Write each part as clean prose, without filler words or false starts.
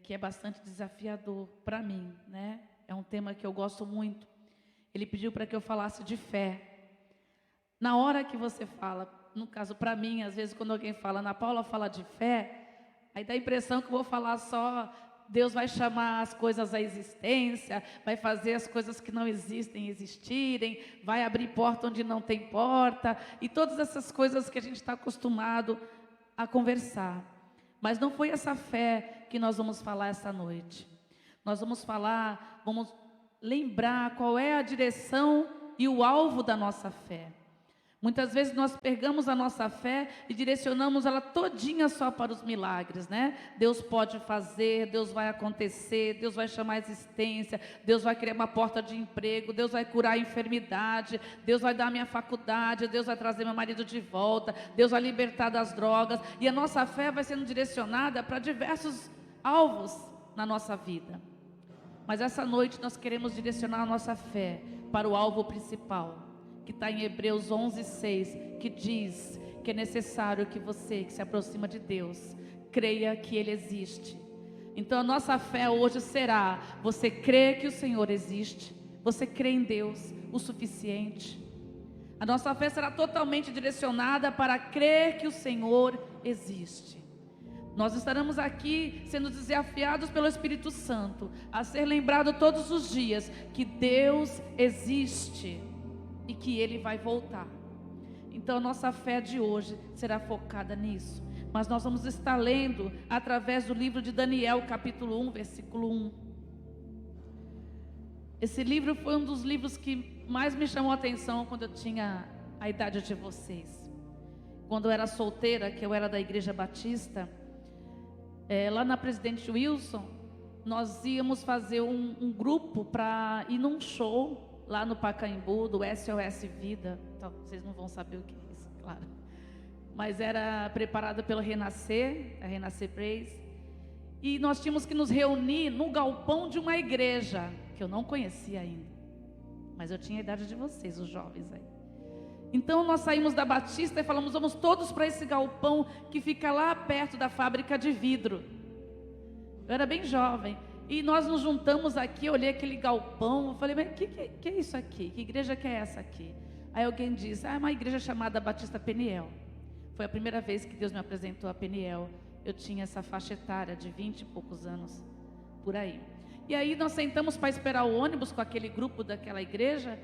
que é bastante desafiador para mim, né? É um tema que eu gosto muito. Ele pediu para que eu falasse de fé. Na hora que você fala, no caso para mim, às vezes quando alguém fala, Ana Paula fala de fé, aí dá a impressão que eu vou falar só, Deus vai chamar as coisas à existência, vai fazer as coisas que não existem existirem, vai abrir porta onde não tem porta, e todas essas coisas que a gente está acostumado a conversar. Mas não foi essa fé que nós vamos falar essa noite. Nós vamos falar, vamos lembrar qual é a direção e o alvo da nossa fé. Muitas vezes nós pegamos a nossa fé e direcionamos ela todinha só para os milagres, né? Deus pode fazer, Deus vai acontecer, Deus vai chamar a existência, Deus vai criar uma porta de emprego, Deus vai curar a enfermidade, Deus vai dar a minha faculdade, Deus vai trazer meu marido de volta, Deus vai libertar das drogas. E a nossa fé vai sendo direcionada para diversos alvos na nossa vida. Mas essa noite nós queremos direcionar a nossa fé para o alvo principal, que está em Hebreus 11:6, que diz que é necessário que você, que se aproxima de Deus, creia que Ele existe. Então a nossa fé hoje será: você crê que o Senhor existe, você crê em Deus o suficiente. A nossa fé será totalmente direcionada para crer que o Senhor existe. Nós estaremos aqui sendo desafiados pelo Espírito Santo a ser lembrado todos os dias que Deus existe e que Ele vai voltar. Então a nossa fé de hoje será focada nisso. Mas nós vamos estar lendo através do livro de Daniel, capítulo 1, versículo 1. Esse livro foi um dos livros que mais me chamou a atenção quando eu tinha a idade de vocês. Quando eu era solteira, que eu era da Igreja Batista, lá na Presidente Wilson, nós íamos fazer um grupo para ir num show lá no Pacaembu, do SOS Vida. Então, vocês não vão saber o que é isso, claro. Mas era preparada pelo Renascer, a Renascer Praise. E nós tínhamos que nos reunir no galpão de uma igreja, que eu não conhecia ainda. Mas eu tinha a idade de vocês, os jovens aí. Então nós saímos da Batista e falamos: vamos todos para esse galpão que fica lá perto da fábrica de vidro. Eu era bem jovem. E nós nos juntamos aqui, eu olhei aquele galpão, eu falei: mas que é isso aqui? Que igreja que é essa aqui? Aí alguém disse: é uma igreja chamada Batista Peniel. Foi a primeira vez que Deus me apresentou a Peniel. Eu tinha essa faixa etária de 20 e poucos anos, por aí. E aí nós sentamos para esperar o ônibus com aquele grupo daquela igreja,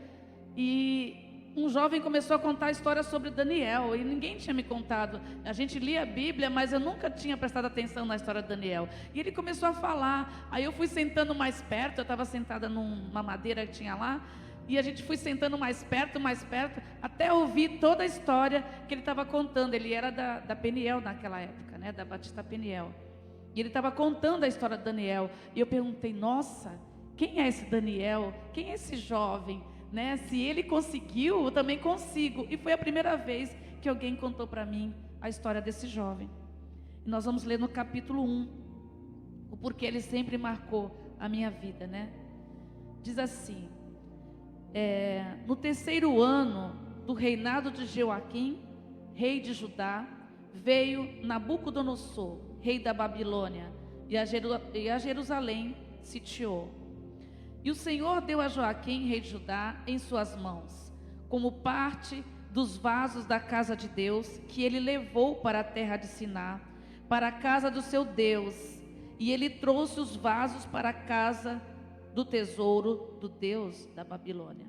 e um jovem começou a contar a história sobre Daniel, e ninguém tinha me contado. A gente lia a Bíblia, mas eu nunca tinha prestado atenção na história de Daniel. E ele começou a falar, aí eu fui sentando mais perto, eu estava sentada numa madeira que tinha lá, e a gente foi sentando mais perto, até ouvir toda a história que ele estava contando. Ele era da Peniel naquela época, né, da Batista Peniel. E ele estava contando a história de Daniel, e eu perguntei: nossa, quem é esse Daniel? Quem é esse jovem? Né? Se ele conseguiu, eu também consigo. E foi a primeira vez que alguém contou para mim a história desse jovem. E nós vamos ler no capítulo 1, o porquê ele sempre marcou a minha vida, né? Diz assim: no terceiro ano do reinado de Joaquim, rei de Judá, veio Nabucodonosor, rei da Babilônia, e a Jerusalém sitiou. E o Senhor deu a Joaquim, rei de Judá, em suas mãos, como parte dos vasos da casa de Deus, que ele levou para a terra de Siná, para a casa do seu Deus. E ele trouxe os vasos para a casa do tesouro do Deus da Babilônia.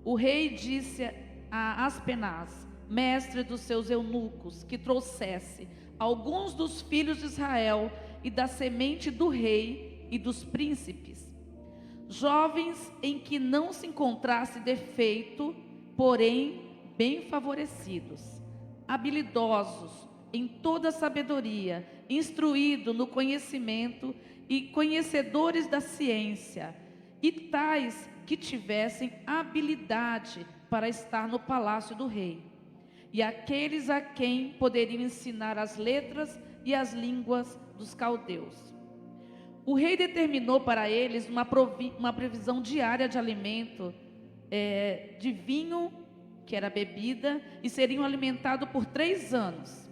O rei disse a Aspenaz, mestre dos seus eunucos, que trouxesse alguns dos filhos de Israel e da semente do rei e dos príncipes, jovens em que não se encontrasse defeito, porém bem favorecidos, habilidosos em toda sabedoria, instruídos no conhecimento e conhecedores da ciência, e tais que tivessem habilidade para estar no palácio do rei, e aqueles a quem poderiam ensinar as letras e as línguas dos caldeus. O rei determinou para eles uma previsão diária de alimento, de vinho, que era bebida, e seriam alimentados por 3 anos.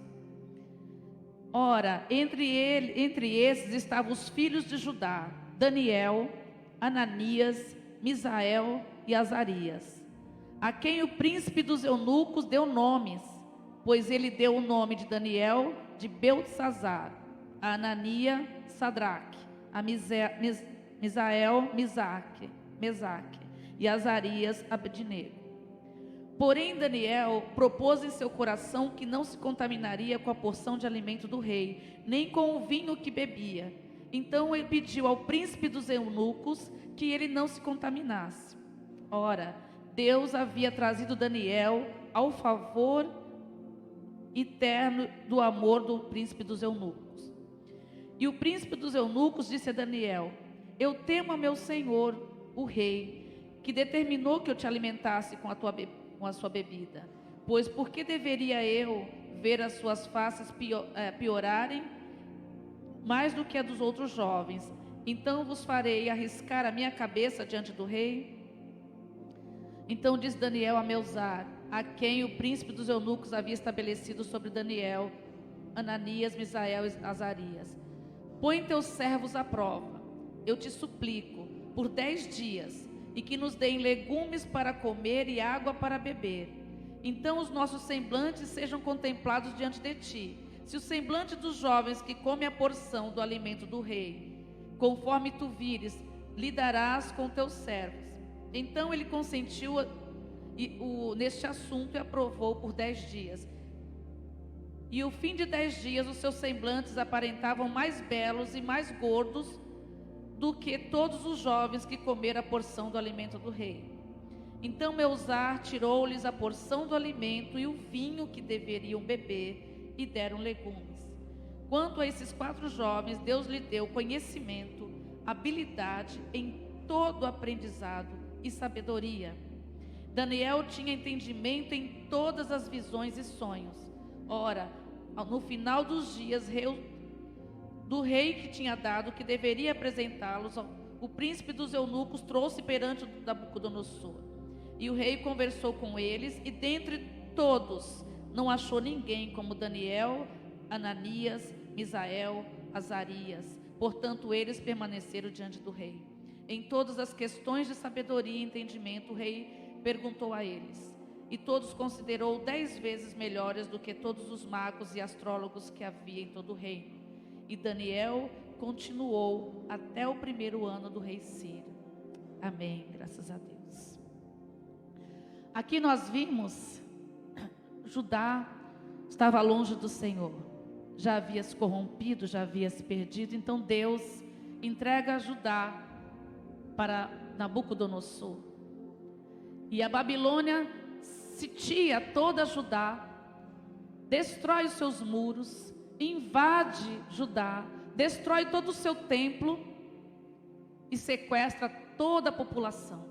Ora, entre esses estavam os filhos de Judá: Daniel, Ananias, Misael e Azarias, a quem o príncipe dos eunucos deu nomes, pois ele deu o nome de Daniel de Beltesazar, a Anania, Sadraque, a Misael, Mesaque, e Azarias, Abednego. Porém Daniel propôs em seu coração que não se contaminaria com a porção de alimento do rei, nem com o vinho que bebia. Então ele pediu ao príncipe dos eunucos que ele não se contaminasse. Ora, Deus havia trazido Daniel ao favor eterno do amor do príncipe dos eunucos. E o príncipe dos eunucos disse a Daniel: eu temo a meu senhor, o rei, que determinou que eu te alimentasse com a sua bebida. Pois por que deveria eu ver as suas faces piorarem mais do que a dos outros jovens? Então vos farei arriscar a minha cabeça diante do rei? Então disse Daniel a Melzar, a quem o príncipe dos eunucos havia estabelecido sobre Daniel, Ananias, Misael e Azarias: põe teus servos à prova, eu te suplico, por 10 dias, e que nos deem legumes para comer e água para beber. Então os nossos semblantes sejam contemplados diante de ti. Se o semblante dos jovens que comem a porção do alimento do rei, conforme tu vires, lidarás com teus servos. Então ele consentiu neste assunto e aprovou por 10 dias. E o fim de 10 dias os seus semblantes aparentavam mais belos e mais gordos do que todos os jovens que comeram a porção do alimento do rei. Então Melzar tirou-lhes a porção do alimento e o vinho que deveriam beber, e deram legumes. Quanto a esses 4 jovens, Deus lhe deu conhecimento, habilidade em todo aprendizado e sabedoria. Daniel tinha entendimento em todas as visões e sonhos. Ora, no final dos dias do rei que tinha dado, que deveria apresentá-los, o príncipe dos eunucos trouxe perante Nabucodonosor. E o rei conversou com eles, e dentre todos não achou ninguém como Daniel, Ananias, Misael, Azarias. Portanto, eles permaneceram diante do rei. Em todas as questões de sabedoria e entendimento, o rei perguntou a eles, e todos considerou 10 vezes melhores do que todos os magos e astrólogos que havia em todo o reino. E Daniel continuou até o 1º ano do rei Ciro. Amém, graças a Deus. Aqui nós vimos, Judá estava longe do Senhor, já havia se corrompido, já havia se perdido. Então Deus entrega Judá para Nabucodonosor, e a Babilônia sitia toda Judá, destrói os seus muros, invade Judá, destrói todo o seu templo e sequestra toda a população.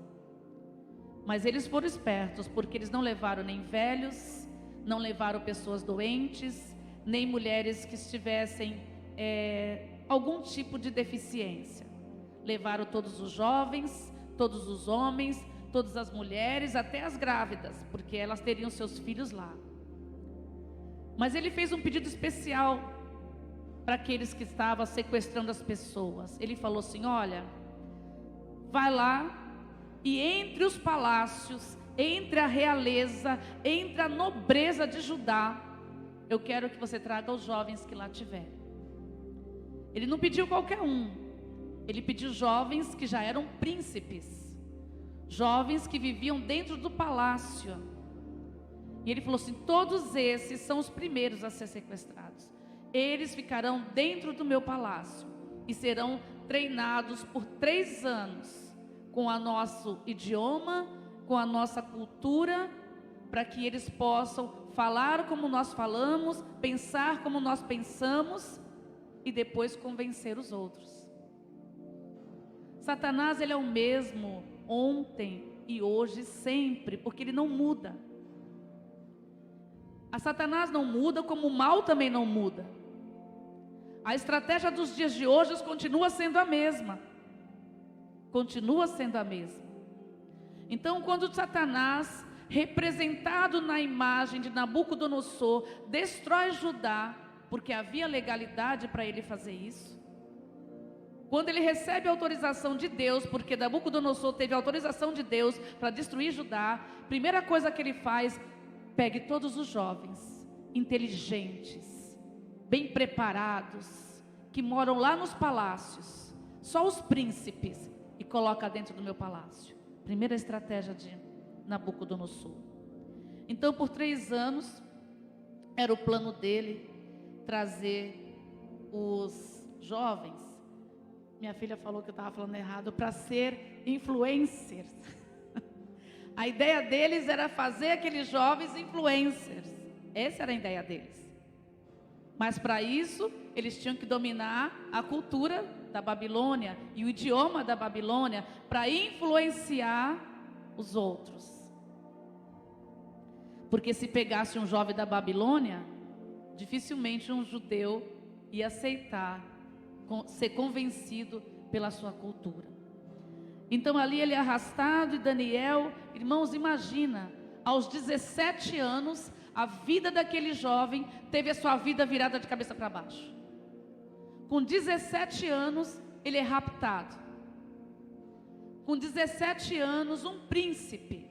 Mas eles foram espertos, porque eles não levaram nem velhos, não levaram pessoas doentes, nem mulheres que estivessem algum tipo de deficiência. Levaram todos os jovens, todos os homens, todas as mulheres, até as grávidas, porque elas teriam seus filhos lá. Mas ele fez um pedido especial para aqueles que estavam sequestrando as pessoas. Ele falou assim: olha, vai lá e entre os palácios, entre a realeza, entre a nobreza de Judá, eu quero que você traga os jovens que lá tiverem. Ele não pediu qualquer um, ele pediu jovens que já eram príncipes, jovens que viviam dentro do palácio. E ele falou assim: todos esses são os primeiros a ser sequestrados. Eles ficarão dentro do meu palácio e serão treinados por 3 anos com o nosso idioma, com a nossa cultura, para que eles possam falar como nós falamos, pensar como nós pensamos e depois convencer os outros. Satanás, ele é o mesmo ontem e hoje, sempre, porque ele não muda. A Satanás não muda, como o mal também não muda. A estratégia dos dias de hoje continua sendo a mesma. Continua sendo a mesma. Então, quando Satanás, representado na imagem de Nabucodonosor, destrói Judá, porque havia legalidade para ele fazer isso. Quando ele recebe a autorização de Deus, porque Nabucodonosor teve a autorização de Deus para destruir Judá, primeira coisa que ele faz, pegue todos os jovens, inteligentes, bem preparados, que moram lá nos palácios, só os príncipes, e coloca dentro do meu palácio. Primeira estratégia de Nabucodonosor. Então, por 3 anos, era o plano dele trazer os jovens. Minha filha falou que eu estava falando errado, para ser influencers. A ideia deles era fazer aqueles jovens influencers. Essa era a ideia deles. Mas para isso, eles tinham que dominar a cultura da Babilônia e o idioma da Babilônia para influenciar os outros. Porque se pegasse um jovem da Babilônia, dificilmente um judeu ia aceitar, ser convencido pela sua cultura. Então ali ele é arrastado, e Daniel, irmãos, imagina, aos 17 anos, a vida daquele jovem teve a sua vida virada de cabeça para baixo. Com 17 anos, ele é raptado. Com 17 anos, um príncipe,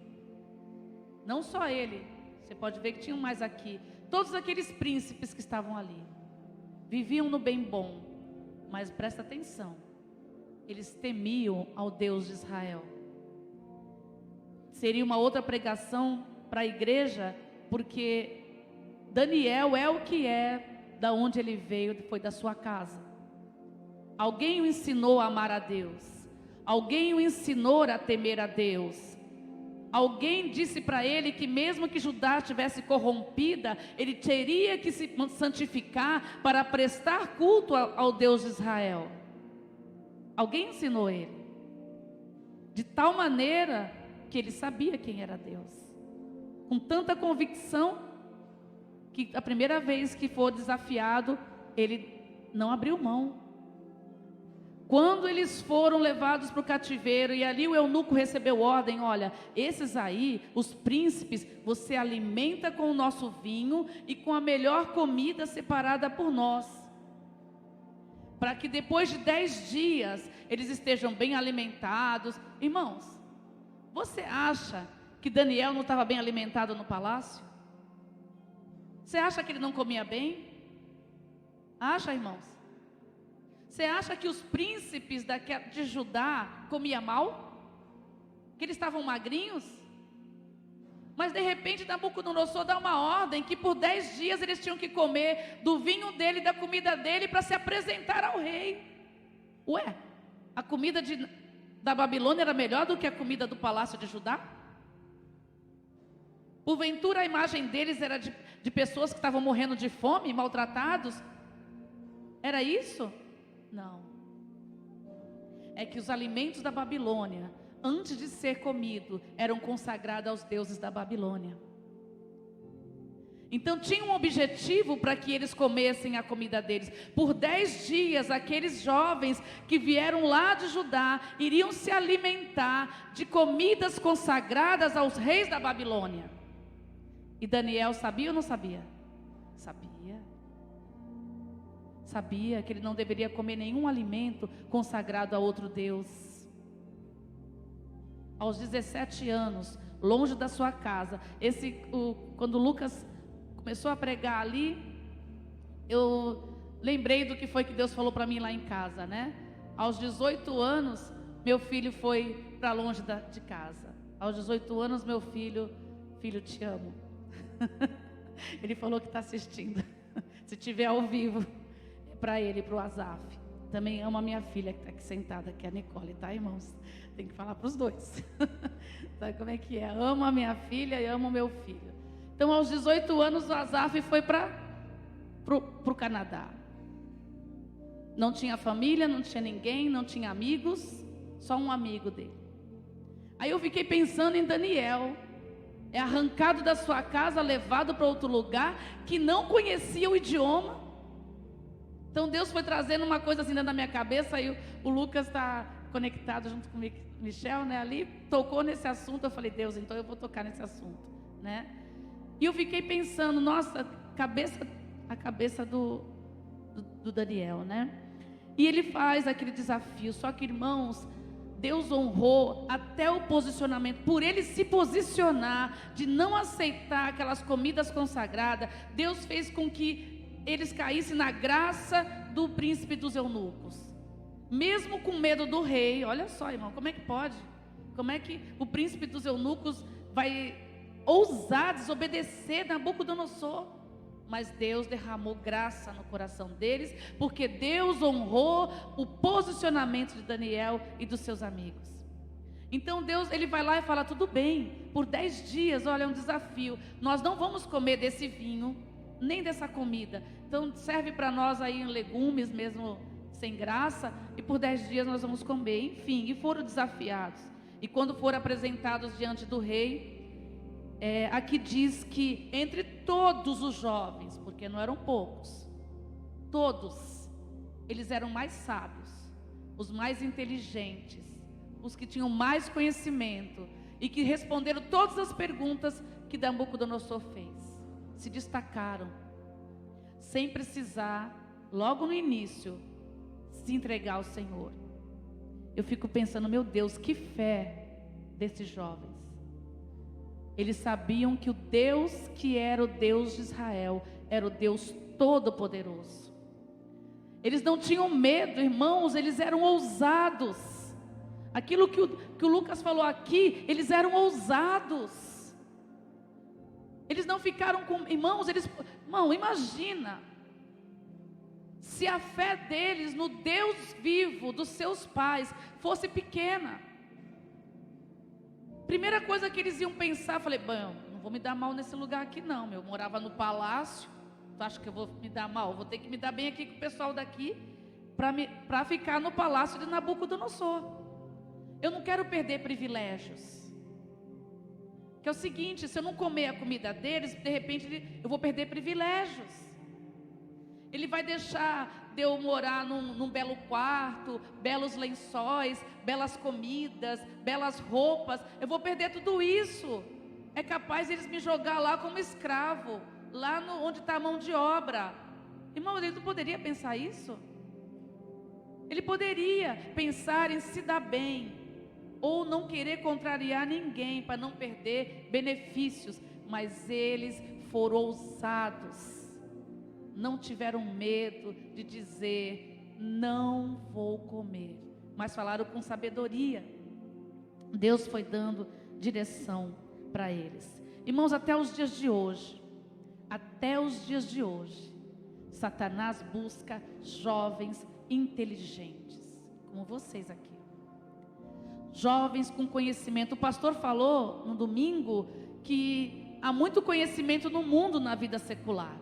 não só ele, você pode ver que tinham mais aqui, todos aqueles príncipes que estavam ali, viviam no bem bom, mas presta atenção, eles temiam ao Deus de Israel. Seria uma outra pregação para a igreja, porque Daniel é o que é, da onde ele veio, foi da sua casa. Alguém o ensinou a amar a Deus, alguém o ensinou a temer a Deus. Alguém disse para ele que mesmo que Judá estivesse corrompida, ele teria que se santificar para prestar culto ao Deus de Israel. Alguém ensinou ele, de tal maneira que ele sabia quem era Deus, com tanta convicção, que a primeira vez que for desafiado, ele não abriu mão. Quando eles foram levados para o cativeiro, e ali o eunuco recebeu ordem: olha, esses aí, os príncipes, você alimenta com o nosso vinho e com a melhor comida separada por nós, para que depois de 10 dias, eles estejam bem alimentados. Irmãos, você acha que Daniel não estava bem alimentado no palácio? Você acha que ele não comia bem? Acha, irmãos? Você acha que os príncipes de Judá comiam mal? Que eles estavam magrinhos? Mas de repente Nabucodonosor dá uma ordem que por 10 dias eles tinham que comer do vinho dele, da comida dele, para se apresentar ao rei. Ué, a comida da Babilônia era melhor do que a comida do palácio de Judá? Porventura a imagem deles era de pessoas que estavam morrendo de fome, maltratados? Era isso? Não. É que os alimentos da Babilônia, antes de ser comido, eram consagrados aos deuses da Babilônia. Então tinha um objetivo para que eles comessem a comida deles. Por 10 dias, aqueles jovens que vieram lá de Judá iriam se alimentar de comidas consagradas aos reis da Babilônia. E Daniel sabia ou não sabia? Sabia. Sabia que ele não deveria comer nenhum alimento consagrado a outro Deus. Aos 17 anos, longe da sua casa, quando Lucas começou a pregar ali, eu lembrei do que foi que Deus falou para mim lá em casa, né? Aos 18 anos, meu filho foi para longe de casa. Aos 18 anos, meu filho, te amo. Ele falou que está assistindo. Se tiver ao vivo, é para ele, para o Azaf. Também amo a minha filha que está aqui sentada, que é a Nicole, tá, irmãos? Tem que falar para os dois. Sabe como é que é? Amo a minha filha e amo o meu filho. Então, aos 18 anos, o Azaf foi para o Canadá. Não tinha família, não tinha ninguém, não tinha amigos, só um amigo dele. Aí eu fiquei pensando em Daniel. É arrancado da sua casa, levado para outro lugar, que não conhecia o idioma. Então Deus foi trazendo uma coisa assim dentro da minha cabeça. Aí o Lucas está conectado junto com o Michel, né? Ali tocou nesse assunto. Eu falei: Deus, então eu vou tocar nesse assunto, né? E eu fiquei pensando: nossa, cabeça a cabeça do Daniel, né? E ele faz aquele desafio. Só que, irmãos, Deus honrou até o posicionamento. Por ele se posicionar, de não aceitar aquelas comidas consagradas, Deus fez com que eles caíssem na graça do príncipe dos eunucos. Mesmo com medo do rei. Olha só, irmão, como é que pode? Como é que o príncipe dos eunucos vai ousar desobedecer Nabucodonosor? Mas Deus derramou graça no coração deles, porque Deus honrou o posicionamento de Daniel e dos seus amigos. Então Deus, ele vai lá e fala: tudo bem, por 10 dias, olha, é um desafio, nós não vamos comer desse vinho, nem dessa comida, então serve para nós aí em legumes mesmo sem graça, e por 10 dias nós vamos comer. Enfim, e foram desafiados, e quando foram apresentados diante do rei, aqui diz que entre todos os jovens, porque não eram poucos, todos, eles eram mais sábios, os mais inteligentes, os que tinham mais conhecimento e que responderam todas as perguntas que Nabucodonosor fez, se destacaram, sem precisar, logo no início, se entregar ao Senhor. Eu fico pensando, meu Deus, que fé desses jovens. Eles sabiam que o Deus que era o Deus de Israel era o Deus Todo-Poderoso. Eles não tinham medo, irmãos, eles eram ousados. Aquilo que o Lucas falou aqui, eles eram ousados. Eles não ficaram com... Irmão, imagina se a fé deles no Deus vivo dos seus pais fosse pequena. Primeira coisa que eles iam pensar, falei, bom, não vou me dar mal nesse lugar aqui não, eu morava no palácio, tu acha que eu vou me dar mal? Vou ter que me dar bem aqui com o pessoal daqui, para ficar no palácio de Nabucodonosor. Eu não quero perder privilégios, que é o seguinte, se eu não comer a comida deles, de repente eu vou perder privilégios. Ele vai deixar de eu morar num belo quarto, belos lençóis, belas comidas, belas roupas. Eu vou perder tudo isso. É capaz eles me jogar lá como escravo, lá onde está a mão de obra. Irmão, ele não poderia pensar isso? Ele poderia pensar em se dar bem, ou não querer contrariar ninguém para não perder benefícios. Mas eles foram ousados. Não tiveram medo de dizer, não vou comer, mas falaram com sabedoria. Deus foi dando direção para eles. Irmãos, até os dias de hoje, Satanás busca jovens inteligentes, como vocês aqui. Jovens com conhecimento. O pastor falou no domingo que há muito conhecimento no mundo na vida secular.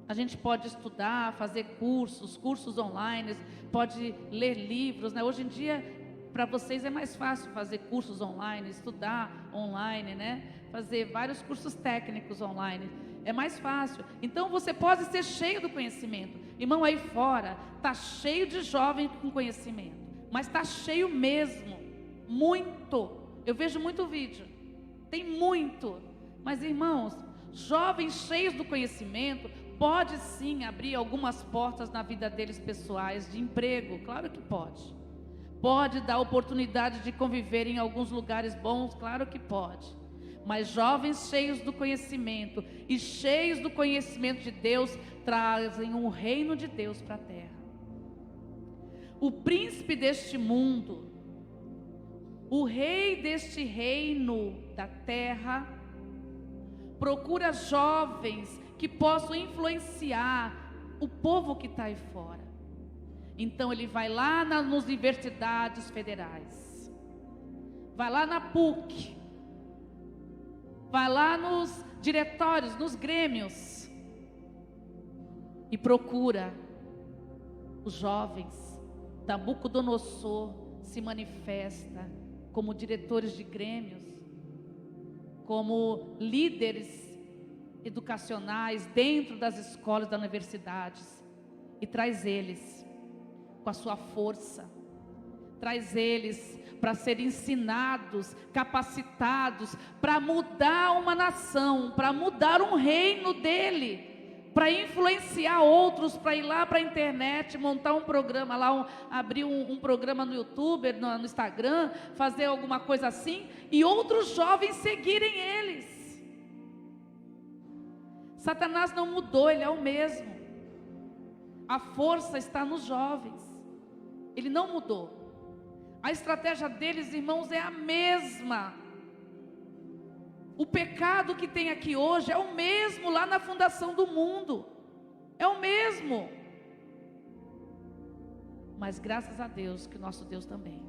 A gente pode estudar, fazer cursos online, pode ler livros, né? Hoje em dia, para vocês é mais fácil fazer cursos online, estudar online, né? Fazer vários cursos técnicos online, é mais fácil. Então você pode ser cheio do conhecimento. Irmão, aí fora está cheio de jovens com conhecimento, mas está cheio mesmo, muito. Eu vejo muito vídeo, tem muito. Mas irmãos, jovens cheios do conhecimento pode sim abrir algumas portas na vida deles pessoais, de emprego, claro que pode. Pode dar oportunidade de conviver em alguns lugares bons, claro que pode. Mas jovens cheios do conhecimento e cheios do conhecimento de Deus trazem o reino de Deus para a terra. O príncipe deste mundo, o rei deste reino da terra, procura jovens que possam influenciar o povo que está aí fora. Então ele vai lá nas universidades federais, vai lá na PUC, vai lá nos diretórios, nos grêmios, e procura os jovens. Nabucodonosor se manifesta como diretores de grêmios, como líderes educacionais dentro das escolas, das universidades, e traz eles com a sua força, traz eles para serem ensinados, capacitados, para mudar uma nação, para mudar um reino dele, para influenciar outros, para ir lá para a internet, montar um programa lá, abrir um programa no YouTube, no Instagram, fazer alguma coisa assim, e outros jovens seguirem eles. Satanás não mudou, ele é o mesmo. A força está nos jovens, ele não mudou. A estratégia deles, irmãos, é a mesma. O pecado que tem aqui hoje é o mesmo lá na fundação do mundo. É o mesmo. Mas graças a Deus que o nosso Deus também.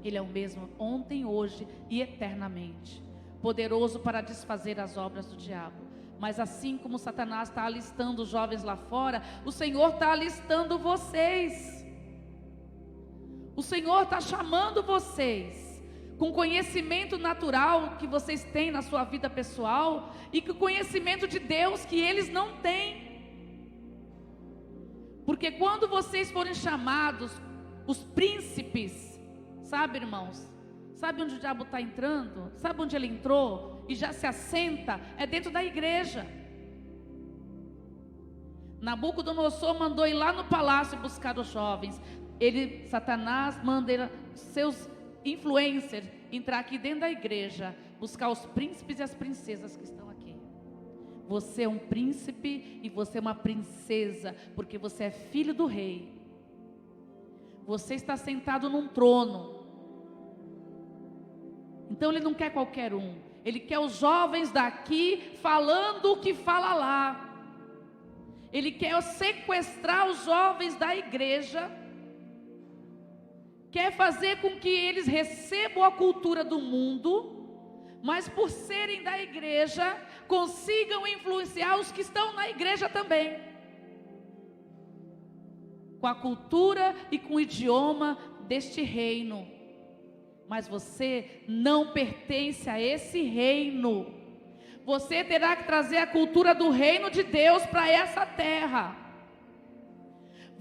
Ele é o mesmo ontem, hoje e eternamente. Poderoso para desfazer as obras do diabo. Mas assim como Satanás está alistando os jovens lá fora, o Senhor está alistando vocês. O Senhor está chamando vocês. Com conhecimento natural que vocês têm na sua vida pessoal, e com o conhecimento de Deus que eles não têm. Porque quando vocês forem chamados, os príncipes, sabe, irmãos? Sabe onde o diabo está entrando? Sabe onde ele entrou? E já se assenta? É dentro da igreja. Nabucodonosor mandou ir lá no palácio buscar os jovens. Satanás manda seus influencer entrar aqui dentro da igreja, buscar os príncipes e as princesas que estão aqui. Você é um príncipe e você é uma princesa, porque você é filho do rei. Você está sentado num trono. Então ele não quer qualquer um, ele quer os jovens daqui falando o que fala lá. Ele quer sequestrar os jovens da igreja, quer fazer com que eles recebam a cultura do mundo, mas por serem da igreja, consigam influenciar os que estão na igreja também, com a cultura e com o idioma deste reino. Mas você não pertence a esse reino. Você terá que trazer a cultura do reino de Deus para essa terra.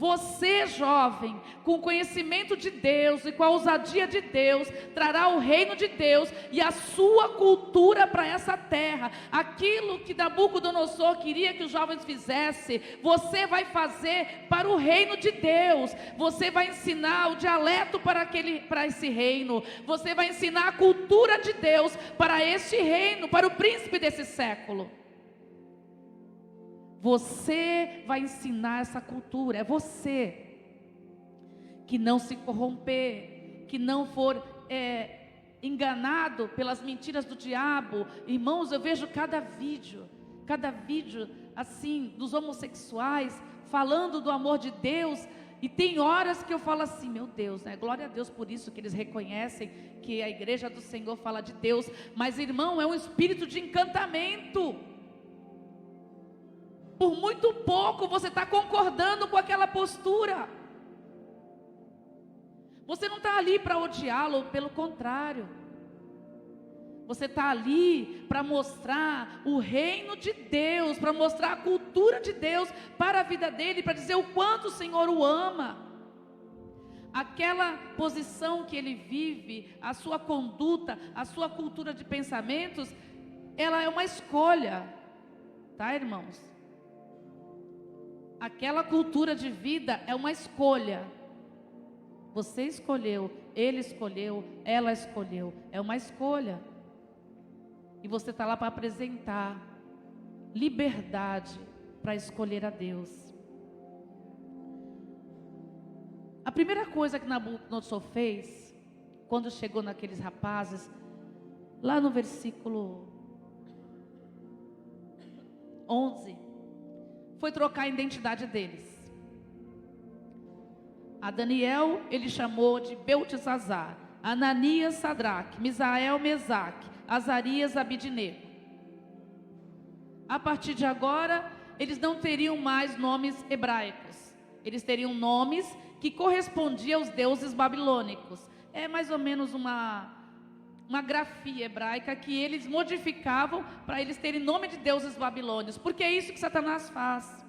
Você, jovem, com o conhecimento de Deus e com a ousadia de Deus, trará o reino de Deus e a sua cultura para essa terra. Aquilo que Nabucodonosor queria que os jovens fizessem, você vai fazer para o reino de Deus. Você vai ensinar o dialeto para esse reino. Você vai ensinar a cultura de Deus para este reino, para o príncipe desse século. Você vai ensinar essa cultura. É você que não se corromper, que não for enganado pelas mentiras do diabo. Irmãos, eu vejo cada vídeo assim, dos homossexuais falando do amor de Deus, e tem horas que eu falo assim, meu Deus, né? Glória a Deus por isso, que eles reconhecem que a igreja do Senhor fala de Deus. Mas, irmão, é um espírito de encantamento. Por muito pouco você está concordando com aquela postura. Você não está ali para odiá-lo, pelo contrário. Você está ali para mostrar o reino de Deus, para mostrar a cultura de Deus para a vida dele, para dizer o quanto o Senhor o ama. Aquela posição que ele vive, a sua conduta, a sua cultura de pensamentos, ela é uma escolha, tá, irmãos? Aquela cultura de vida é uma escolha. Você escolheu, ele escolheu, ela escolheu. É uma escolha. E você está lá para apresentar liberdade para escolher a Deus. A primeira coisa que Nabucodonosor fez, quando chegou naqueles rapazes, lá no versículo 11, foi trocar a identidade deles. A Daniel ele chamou de Beltesazar, Ananias, Sadraque, Misael, Mesaque, Azarias, Abidnego. A partir de agora, eles não teriam mais nomes hebraicos. Eles teriam nomes que correspondiam aos deuses babilônicos. É mais ou menos uma grafia hebraica que eles modificavam para eles terem nome de deuses babilônios. Porque é isso que Satanás faz.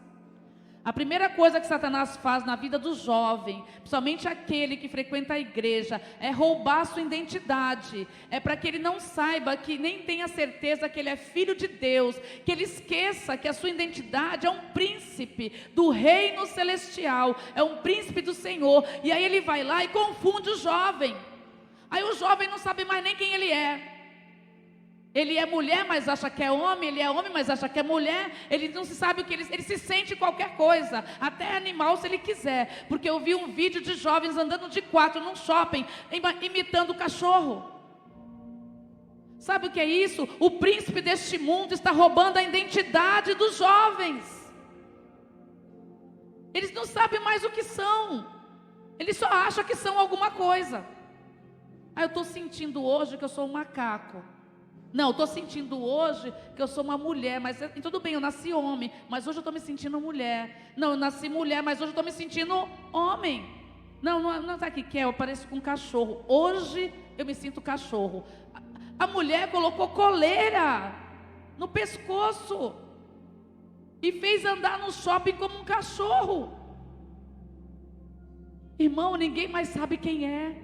A primeira coisa que Satanás faz na vida do jovem, principalmente aquele que frequenta a igreja, é roubar a sua identidade. É para que ele não saiba, que nem tenha certeza que ele é filho de Deus, que ele esqueça que a sua identidade é um príncipe do reino celestial, é um príncipe do Senhor. E aí ele vai lá e confunde o jovem. Aí o jovem não sabe mais nem quem ele é. Ele é mulher, mas acha que é homem. Ele é homem, mas acha que é mulher. Ele não se sabe o que ele se sente qualquer coisa, até animal se ele quiser. Porque eu vi um vídeo de jovens andando de 4 num shopping, imitando o cachorro. Sabe o que é isso? O príncipe deste mundo está roubando a identidade dos jovens. Eles não sabem mais o que são. Eles só acham que são alguma coisa. Eu estou sentindo hoje que eu sou um macaco. Não, estou sentindo hoje que eu sou uma mulher, mas tudo bem, eu nasci homem, mas hoje eu estou me sentindo mulher. Não, eu nasci mulher, mas hoje eu estou me sentindo homem. Não está aqui, eu pareço com um cachorro. Hoje eu me sinto cachorro. A mulher colocou coleira no pescoço e fez andar no shopping como um cachorro. Irmão, ninguém mais sabe quem é,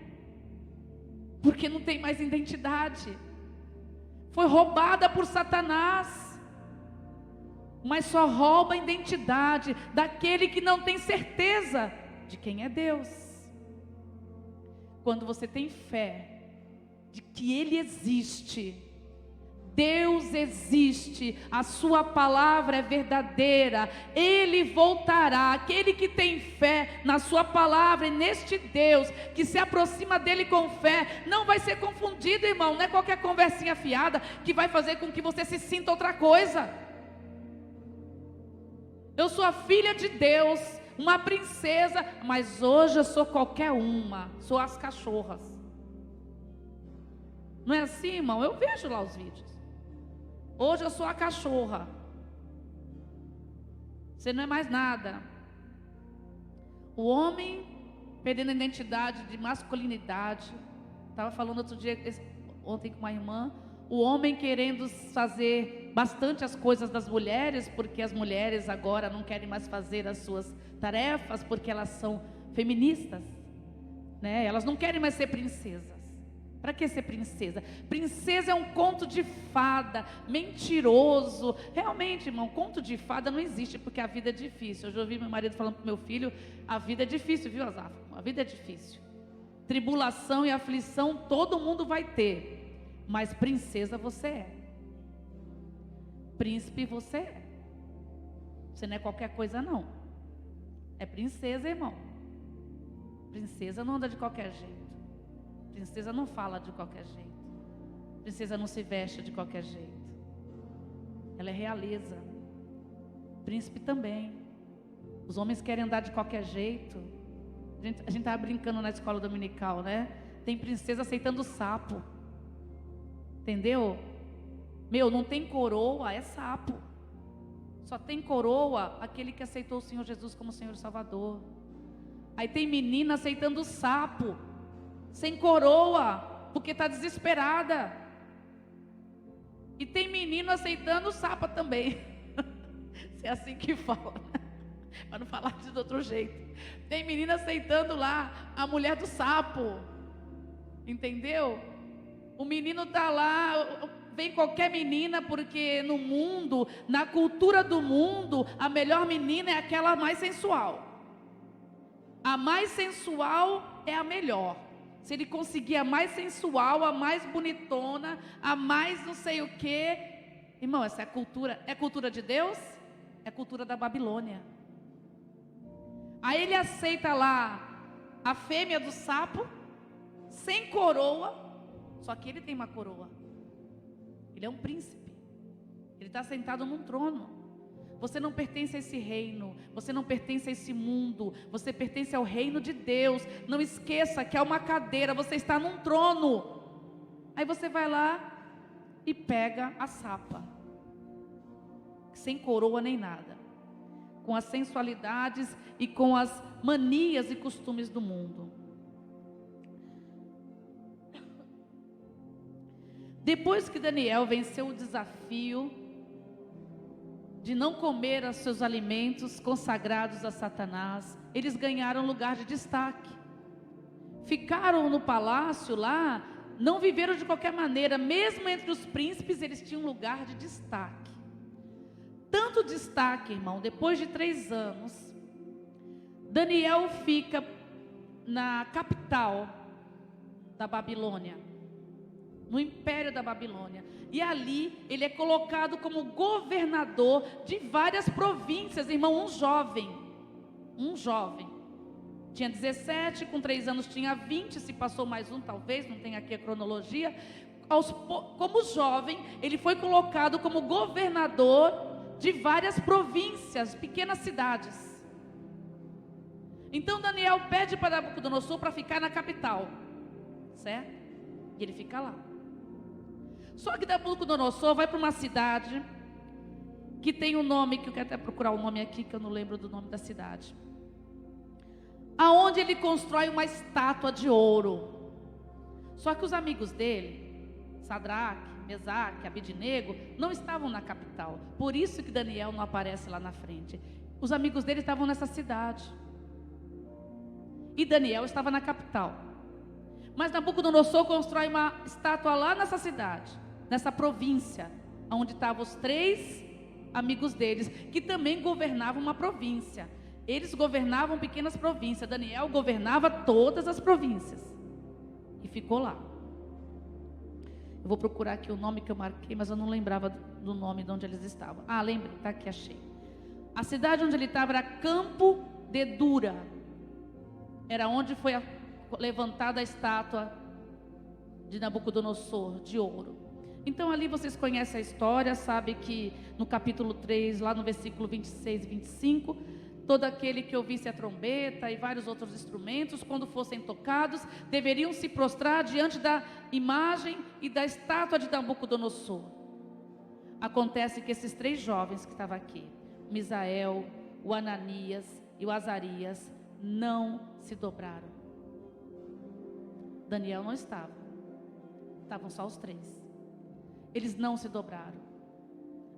porque não tem mais identidade. Foi roubada por Satanás, mas só rouba a identidade daquele que não tem certeza de quem é Deus. Quando você tem fé de que Ele existe, Deus existe, a sua palavra é verdadeira, Ele voltará. Aquele que tem fé na sua palavra e neste Deus, que se aproxima dele com fé, não vai ser confundido, irmão. Não é qualquer conversinha fiada que vai fazer com que você se sinta outra coisa. Eu sou a filha de Deus, uma princesa, mas hoje eu sou qualquer uma, sou as cachorras. Não é assim, irmão? Eu vejo lá os vídeos. Hoje eu sou a cachorra. Você não é mais nada. O homem perdendo a identidade de masculinidade. Estava falando outro dia, ontem com uma irmã. O homem querendo fazer bastante as coisas das mulheres, porque as mulheres agora não querem mais fazer as suas tarefas, porque elas são feministas, né? Elas não querem mais ser princesas. Para que ser princesa? Princesa é um conto de fada, mentiroso. Realmente, irmão, conto de fada não existe, porque a vida é difícil. Eu já ouvi meu marido falando para o meu filho, a vida é difícil, viu, Azaf? A vida é difícil. Tribulação e aflição todo mundo vai ter, mas princesa você é. Príncipe você é. Você não é qualquer coisa não. É princesa, irmão. Princesa não anda de qualquer jeito. Princesa não fala de qualquer jeito. Princesa não se veste de qualquer jeito. Ela é realeza. Príncipe também. Os homens querem andar de qualquer jeito. A gente estava brincando na escola dominical, né? Tem princesa aceitando sapo. Entendeu? Não tem coroa, é sapo. Só tem coroa aquele que aceitou o Senhor Jesus como Senhor e Salvador. Aí tem menina aceitando sapo, sem coroa, porque está desesperada. E tem menino aceitando sapa também. Se é assim que fala, né? Para não falar de outro jeito. Tem menina aceitando lá a mulher do sapo. Entendeu? O menino está lá, vem qualquer menina, porque no mundo, na cultura do mundo, a melhor menina é aquela mais sensual. A mais sensual é a melhor. Se ele conseguir a mais sensual, a mais bonitona, a mais não sei o quê. Irmão, essa é cultura. É cultura de Deus? É cultura da Babilônia. Aí ele aceita lá a fêmea do sapo, sem coroa. Só que ele tem uma coroa. Ele é um príncipe. Ele está sentado num trono. Você não pertence a esse reino, você não pertence a esse mundo, você pertence ao reino de Deus. Não esqueça que é uma cadeira, você está num trono. Aí você vai lá e pega a sapa, sem coroa nem nada, com as sensualidades e com as manias e costumes do mundo. Depois que Daniel venceu o desafio, de não comer os seus alimentos consagrados a Satanás, eles ganharam lugar de destaque. Ficaram no palácio lá, não viveram de qualquer maneira, mesmo entre os príncipes eles tinham lugar de destaque. Tanto destaque, irmão, depois de 3 anos, Daniel fica na capital da Babilônia, no império da Babilônia, e ali ele é colocado como governador de várias províncias, irmão, um jovem, tinha 17, com 3 anos tinha 20, se passou mais um talvez, não tem aqui a cronologia, como jovem, ele foi colocado como governador de várias províncias, pequenas cidades. Então Daniel pede para Nabucodonosor para ficar na capital, certo? E ele fica lá. Só que Nabucodonosor vai para uma cidade que tem um nome, que eu quero até procurar o nome aqui, que eu não lembro do nome da cidade, aonde ele constrói uma estátua de ouro. Só que os amigos dele, Sadraque, Mesaque, Abednego, não estavam na capital. Por isso que Daniel não aparece lá na frente. Os amigos dele estavam nessa cidade. E Daniel estava na capital. Mas Nabucodonosor constrói uma estátua lá nessa cidade, nessa província, onde estavam os 3 amigos deles, que também governavam uma província. Eles governavam pequenas províncias. Daniel governava todas as províncias. E ficou lá. Eu vou procurar aqui o nome que eu marquei, mas eu não lembrava do nome de onde eles estavam. Ah, lembrei, está aqui, achei. A cidade onde ele estava era Campo de Dura. Era onde foi levantada a estátua de Nabucodonosor, de ouro. Então ali vocês conhecem a história, sabe que no capítulo 3, lá no versículo 26 e 25, todo aquele que ouvisse a trombeta e vários outros instrumentos, quando fossem tocados, deveriam se prostrar diante da imagem e da estátua de Nabucodonosor. Acontece que esses 3 jovens que estavam aqui, o Misael, o Ananias e o Azarias, não se dobraram. Daniel não estava. Estavam só os 3. Eles não se dobraram.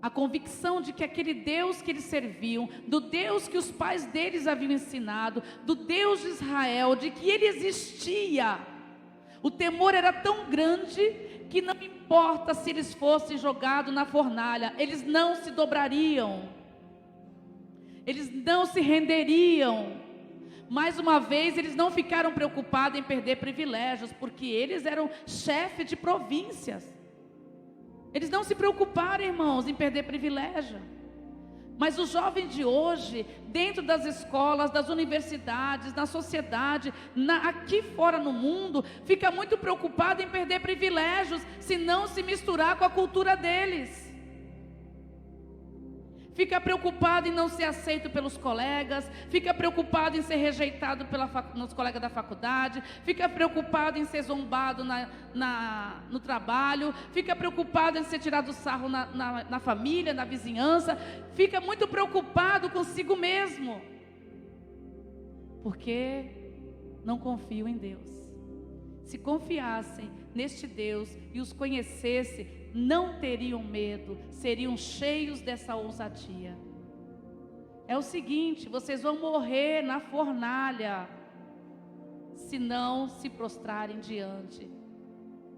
A convicção de que aquele Deus que eles serviam, do Deus que os pais deles haviam ensinado, do Deus de Israel, de que ele existia, o temor era tão grande que não importa se eles fossem jogados na fornalha, eles não se dobrariam, eles não se renderiam. Mais uma vez, eles não ficaram preocupados em perder privilégios, porque eles eram chefes de províncias. Eles não se preocuparam, irmãos, em perder privilégio. Mas o jovem de hoje, dentro das escolas, das universidades, na sociedade, aqui fora no mundo, fica muito preocupado em perder privilégios, se não se misturar com a cultura deles. Fica preocupado em não ser aceito pelos colegas, fica preocupado em ser rejeitado nos colegas da faculdade, fica preocupado em ser zombado no trabalho, fica preocupado em ser tirado sarro na família, na vizinhança, fica muito preocupado consigo mesmo, porque não confiam em Deus. Se confiassem neste Deus e os conhecessem, não teriam medo, seriam cheios dessa ousadia. É o seguinte, vocês vão morrer na fornalha, se não se prostrarem diante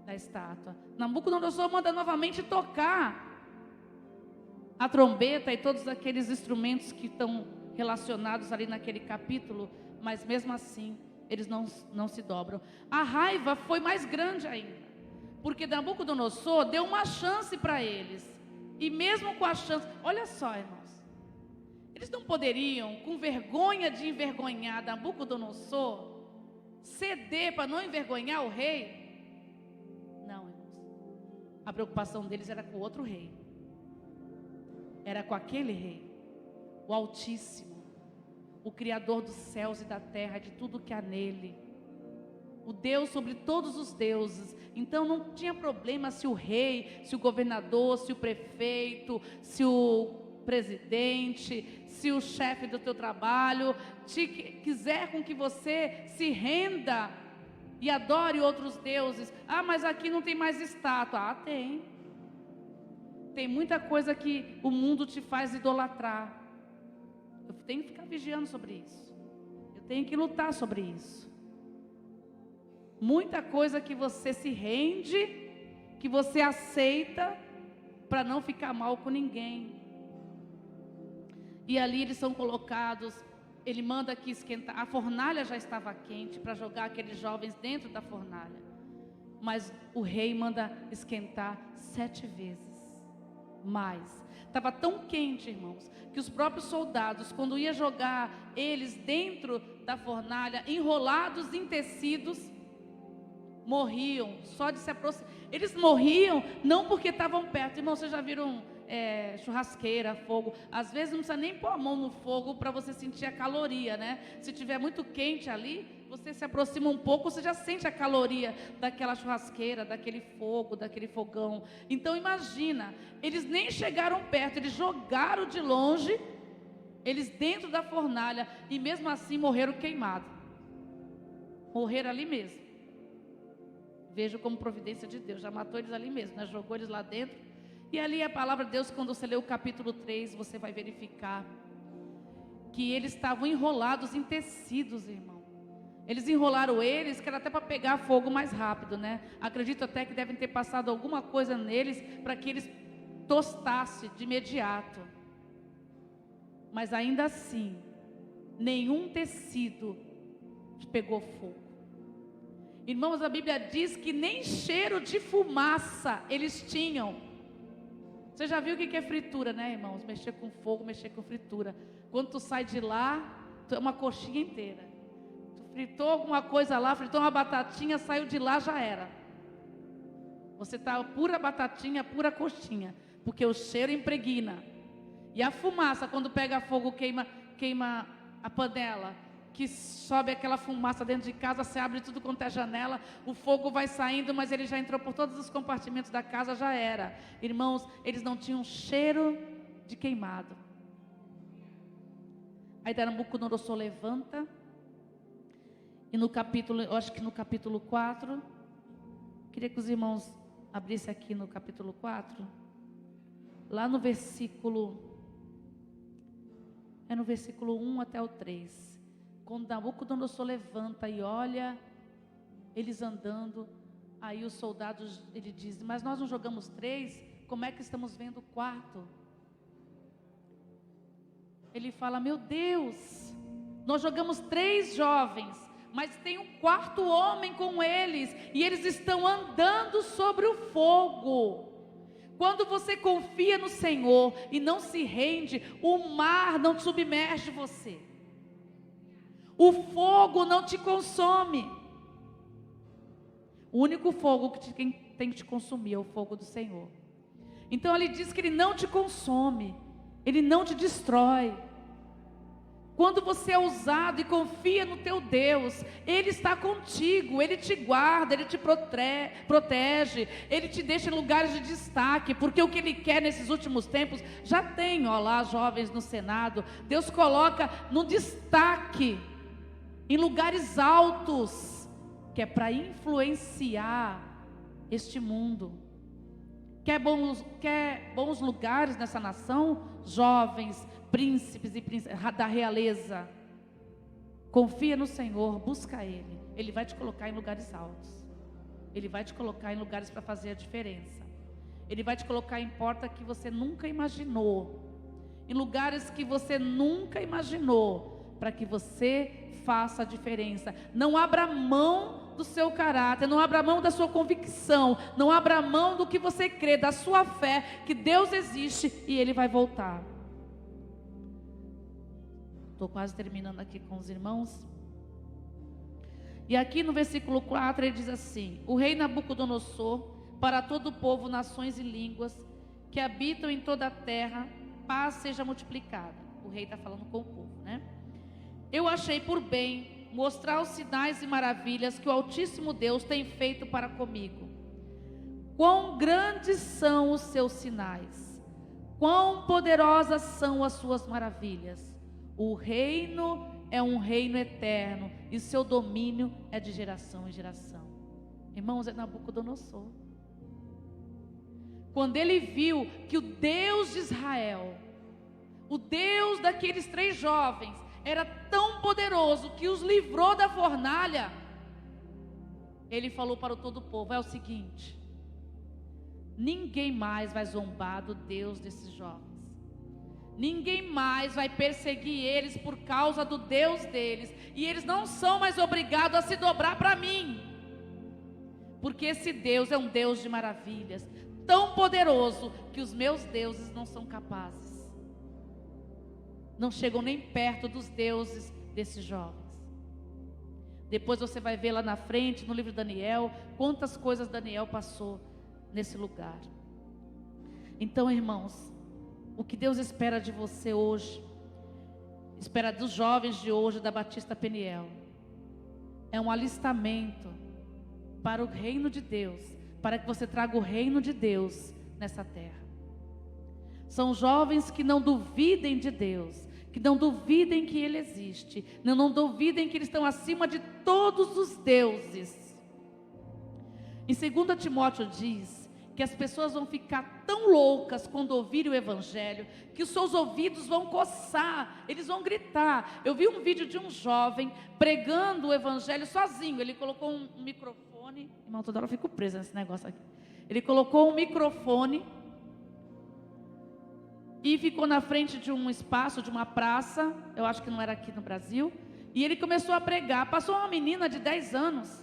da estátua. Nabucodonosor manda novamente tocar a trombeta e todos aqueles instrumentos que estão relacionados ali naquele capítulo, mas mesmo assim, eles não se dobram. A raiva foi mais grande ainda, porque Nabucodonosor deu uma chance para eles, e mesmo com a chance, olha só, irmãos, eles não poderiam, com vergonha de envergonhar Nabucodonosor, ceder para não envergonhar o rei? Não, irmãos, a preocupação deles era com o outro rei, era com aquele rei, o Altíssimo, o Criador dos céus e da terra, de tudo que há nele, o Deus sobre todos os deuses. Então não tinha problema se o rei, se o governador, se o prefeito, se o presidente, se o chefe do teu trabalho quiser com que você se renda e adore outros deuses. Ah, mas aqui não tem mais estátua. Ah, tem. Tem muita coisa que o mundo te faz idolatrar. Eu tenho que ficar vigiando sobre isso. Eu tenho que lutar sobre isso. Muita coisa que você se rende, que você aceita, para não ficar mal com ninguém. E ali eles são colocados, ele manda aqui esquentar, a fornalha já estava quente para jogar aqueles jovens dentro da fornalha. Mas o rei manda esquentar 7 vezes mais. Estava tão quente, irmãos, que os próprios soldados, quando ia jogar eles dentro da fornalha, enrolados em tecidos, morriam, só de se aproximar. Eles morriam não porque estavam perto. Irmão, vocês já viram churrasqueira, fogo? Às vezes não precisa nem pôr a mão no fogo para você sentir a caloria, né? Se tiver muito quente ali, você se aproxima um pouco, você já sente a caloria daquela churrasqueira, daquele fogo, daquele fogão. Então imagina, eles nem chegaram perto, eles jogaram de longe, eles dentro da fornalha, e mesmo assim morreram queimados. Morreram ali mesmo. Vejo como providência de Deus, já matou eles ali mesmo, né? Jogou eles lá dentro. E ali a palavra de Deus, quando você lê o capítulo 3, você vai verificar que eles estavam enrolados em tecidos, irmão. Eles enrolaram eles, que era até para pegar fogo mais rápido, né? Acredito até que devem ter passado alguma coisa neles, para que eles tostassem de imediato. Mas ainda assim, nenhum tecido pegou fogo. Irmãos, a Bíblia diz que nem cheiro de fumaça eles tinham. Você já viu o que é fritura, né, irmãos? Mexer com fogo, mexer com fritura. Quando tu sai de lá, tu é uma coxinha inteira. Tu fritou alguma coisa lá, fritou uma batatinha, saiu de lá, já era. Você está pura batatinha, pura coxinha, porque o cheiro impregna. E a fumaça, quando pega fogo, queima a panela, que sobe aquela fumaça dentro de casa, você abre tudo quanto é janela, o fogo vai saindo, mas ele já entrou por todos os compartimentos da casa, já era. Irmãos, eles não tinham cheiro de queimado. Aí Nabucodonosor levanta, e no capítulo, eu acho que no capítulo 4, queria que os irmãos abrissem aqui no capítulo 4, lá no versículo 1 até o 3. Quando Nabucodonosor levanta e olha eles andando, aí os soldados, ele diz: mas nós não jogamos 3, como é que estamos vendo o 4? Ele fala: meu Deus, nós jogamos 3 jovens, mas tem um 4º homem com eles, e eles estão andando sobre o fogo. Quando você confia no Senhor e não se rende, o mar não te submerge você. O fogo não te consome. O único fogo que tem que te consumir é o fogo do Senhor. Então ele diz que ele não te consome, ele não te destrói. Quando você é ousado e confia no teu Deus, ele está contigo, ele te guarda, ele te protege, ele te deixa em lugares de destaque, porque o que ele quer nesses últimos tempos, já tem, ó lá, jovens no Senado, Deus coloca no destaque, em lugares altos, que é para influenciar este mundo. Quer bons lugares nessa nação? Jovens, príncipes e princesas da realeza. Confia no Senhor, busca Ele. Ele vai te colocar em lugares altos. Ele vai te colocar em lugares para fazer a diferença. Ele vai te colocar em porta que você nunca imaginou, em lugares que você nunca imaginou, para que você faça a diferença. Não abra mão do seu caráter, não abra mão da sua convicção, não abra mão do que você crê, da sua fé, que Deus existe e Ele vai voltar. Estou quase terminando aqui com os irmãos. E aqui no versículo 4 ele diz assim: o rei Nabucodonosor, para todo o povo, nações e línguas que habitam em toda a terra, paz seja multiplicada. O rei está falando com o povo, né? Eu achei por bem mostrar os sinais e maravilhas que o Altíssimo Deus tem feito para comigo. Quão grandes são os seus sinais, quão poderosas são as suas maravilhas. O reino é um reino eterno e seu domínio é de geração em geração. Irmãos, é Nabucodonosor. quando ele viu que o Deus de Israel, o Deus daqueles 3 jovens, era tão poderoso que os livrou da fornalha, ele falou para todo o povo: é o seguinte, ninguém mais vai zombar do Deus desses jovens. Ninguém mais vai perseguir eles por causa do Deus deles. E eles não são mais obrigados a se dobrar para mim. Porque esse Deus é um Deus de maravilhas, tão poderoso que os meus deuses não são capazes. Não chegam nem perto dos deuses desses jovens. Depois você vai ver lá na frente, no livro de Daniel, quantas coisas Daniel passou nesse lugar. Então, irmãos, o que Deus espera de você hoje, espera dos jovens de hoje da Batista Peniel, é um alistamento para o reino de Deus, para que você traga o reino de Deus nessa terra. São jovens que não duvidem de Deus, que não duvidem que Ele existe, não duvidem que eles estão acima de todos os deuses. Em 2 Timóteo diz que as pessoas vão ficar tão loucas quando ouvirem o Evangelho, que os seus ouvidos vão coçar, eles vão gritar. Eu vi um vídeo de um jovem pregando o Evangelho sozinho. Ele colocou um microfone, irmão, toda hora eu fico presa nesse negócio aqui. Ele colocou um microfone e ficou na frente de um espaço, de uma praça, eu acho que não era aqui no Brasil, e ele começou a pregar. Passou uma menina de 10 anos,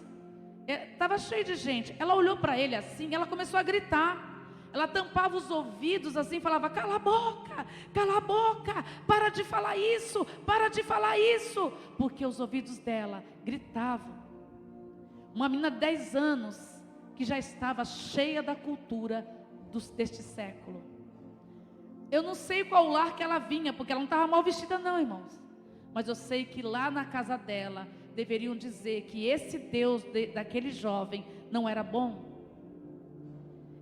estava cheio de gente, ela olhou para ele assim, ela começou a gritar, ela tampava os ouvidos assim, falava: cala a boca, para de falar isso, porque os ouvidos dela gritavam. Uma menina de 10 anos, que já estava cheia da cultura deste século. Eu não sei qual lar que ela vinha, porque ela não estava mal vestida não, irmãos, mas eu sei que lá na casa dela, deveriam dizer que esse Deus daquele jovem não era bom.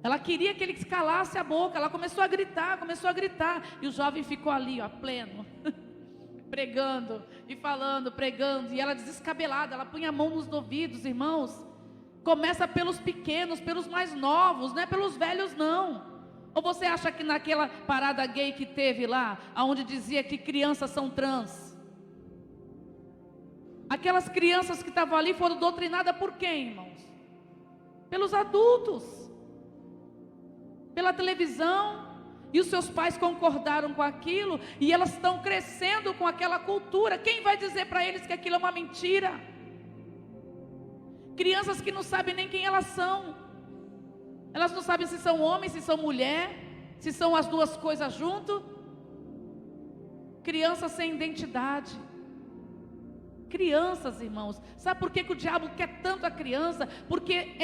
Ela queria que ele calasse a boca. Ela começou a gritar, e o jovem ficou ali, ó, pleno, pregando e falando, pregando, e ela desescabelada, ela punha a mão nos ouvidos. Irmãos, começa pelos pequenos, pelos mais novos, não é pelos velhos não. Ou você acha que naquela parada gay que teve lá, onde dizia que crianças são trans, aquelas crianças que estavam ali foram doutrinadas por quem, irmãos? Pelos adultos, pela televisão, e os seus pais concordaram com aquilo, e elas estão crescendo com aquela cultura. Quem vai dizer para eles que aquilo é uma mentira? Crianças que não sabem nem quem elas são, elas não sabem se são homens, se são mulher, se são as duas coisas junto. Crianças sem identidade. Crianças, irmãos, sabe por que o diabo quer tanto a criança? Porque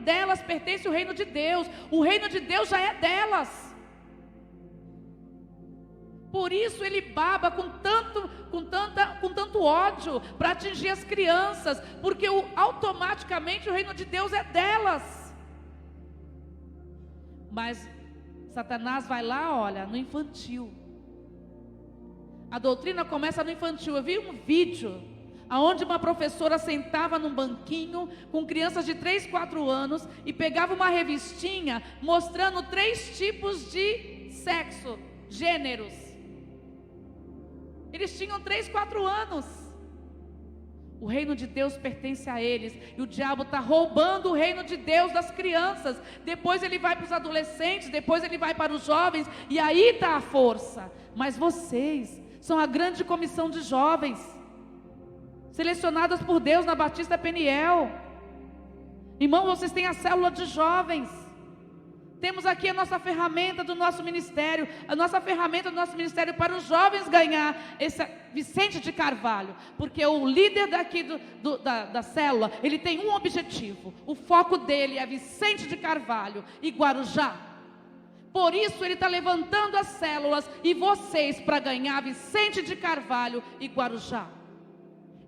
delas pertence o reino de Deus. O reino de Deus já é delas. Por isso ele baba com tanto ódio para atingir as crianças, porque automaticamente o reino de Deus é delas. Mas Satanás vai lá, olha, no infantil. A doutrina começa no infantil. Eu vi um vídeo onde uma professora sentava num banquinho com crianças de 3, 4 anos e pegava uma revistinha mostrando 3 tipos de sexo, gêneros. Eles tinham 3, 4 anos. O reino de Deus pertence a eles, e o diabo está roubando o reino de Deus das crianças. Depois ele vai para os adolescentes, depois ele vai para os jovens, e aí está a força. Mas vocês são a grande comissão de jovens, selecionadas por Deus na Batista Peniel. Irmão, vocês têm a célula de jovens. Temos aqui a nossa ferramenta do nosso ministério, para os jovens ganhar esse Vicente de Carvalho, porque o líder daqui da célula, ele tem um objetivo, o foco dele é Vicente de Carvalho e Guarujá. Por isso ele está levantando as células e vocês para ganhar Vicente de Carvalho e Guarujá.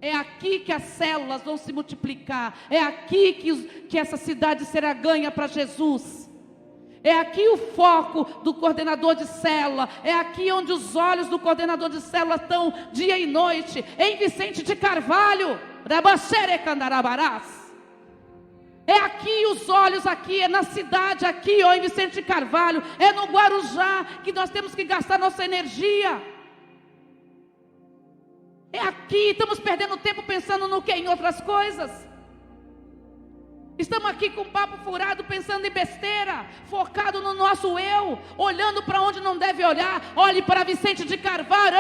É aqui que as células vão se multiplicar, é aqui que essa cidade será ganha para Jesus. É aqui o foco do coordenador de célula, é aqui onde os olhos do coordenador de célula estão dia e noite, em Vicente de Carvalho. É aqui os olhos, aqui, é na cidade, aqui, ó, em Vicente de Carvalho, é no Guarujá que nós temos que gastar nossa energia. É aqui, estamos perdendo tempo pensando no quê? Em outras coisas. Estamos aqui com o papo furado, pensando em besteira, focado no nosso eu, olhando para onde não deve olhar. Olhe para Vicente de Carvalho,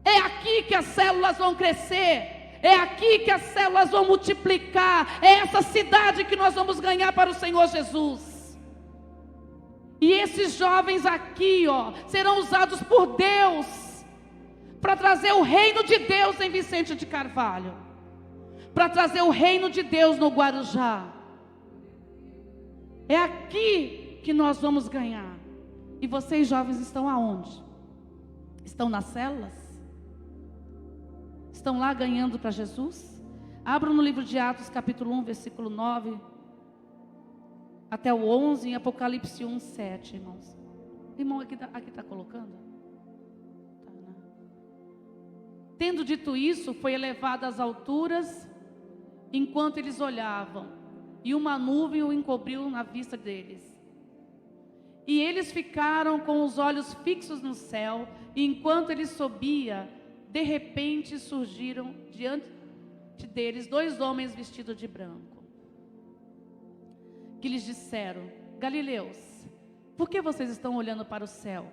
é aqui que as células vão crescer. É aqui que as células vão multiplicar. É essa cidade que nós vamos ganhar para o Senhor Jesus. E esses jovens aqui, ó, serão usados por Deus para trazer o reino de Deus em Vicente de Carvalho, para trazer o reino de Deus no Guarujá. É aqui que nós vamos ganhar. E vocês jovens estão aonde? Estão nas células? Estão lá ganhando para Jesus? Abram no livro de Atos capítulo 1, versículo 9 até o 11, em Apocalipse 1, 7, irmãos. Irmão, aqui está colocando? Tá, né? Tendo dito isso, foi elevado às alturas, enquanto eles olhavam, e uma nuvem o encobriu na vista deles. E eles ficaram com os olhos fixos no céu, e enquanto ele subia, de repente surgiram diante deles 2 homens vestidos de branco, que lhes disseram: Galileus, por que vocês estão olhando para o céu?